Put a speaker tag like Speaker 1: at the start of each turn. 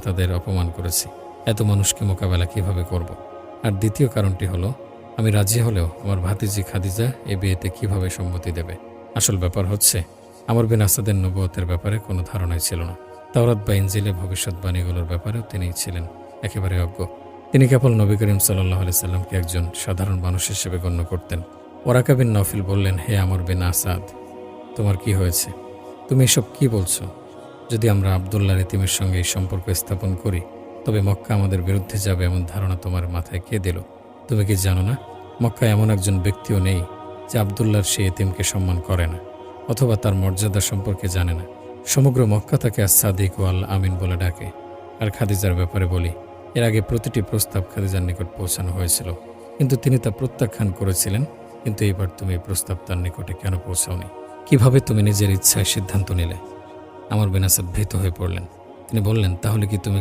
Speaker 1: তাদের অপমান করেছি। এত মানুষকে মোকাবেলা কিভাবে করব? আর দ্বিতীয় কারণটি হলো, আমি রাজি হলেও আমার ভাতিজি খাদিজা এই বিয়েতে কিভাবে সম্মতি দেবে? আসল ব্যাপার হচ্ছে, আমর বিন আসাদের নবুয়তের ব্যাপারে কোনো ধারণাই ছিল না। তাওরাত বা ইনজিলে ভবিষ্যৎবাণীগুলোর ব্যাপারেও তিনিই ছিলেন একেবারে অজ্ঞ। তিনি কেবল নবী করিম সাল্লাল্লাহু আলাইহি সাল্লামকে একজন সাধারণ মানুষ হিসেবে গণ্য করতেন। ওরাকা বিন নফিল বললেন, হে আমর বিন আসাদ, তোমার কি হয়েছে? তুমি এসব কি বলছো? যদি আমরা আবদুল্লাহর ইতিমের সঙ্গে এই সম্পর্ক স্থাপন করি, তবে মক্কা আমাদের বিরুদ্ধে যাবে এমন ধারণা তোমার মাথায় কে দিল? তুমি কি জানো না, মক্কায় এমন একজন ব্যক্তিও নেই যে আবদুল্লাহর সেই ইতিমকে সম্মান করে না অথবা তার মর্যাদা সম্পর্কে জানে না। সমগ্র মক্কা তাকে আস-সাদিক ও আল আমিন বলে ডাকে। আর খাদিজার ব্যাপারে বলি, এর আগে প্রতিটি প্রস্তাব খাদিজার নিকট পৌঁছানো হয়েছিল, কিন্তু তিনি তা প্রত্যাখ্যান করেছিলেন। কিন্তু এইবার তুমি এই প্রস্তাব তার নিকটে কেন পৌঁছাওনি? কিভাবে তুমি নিজের ইচ্ছায় সিদ্ধান্ত নিলে? আমর বিন আসাদ ভীত হয়ে পড়লেন। তিনি বললেন, তাহলে কি তুমি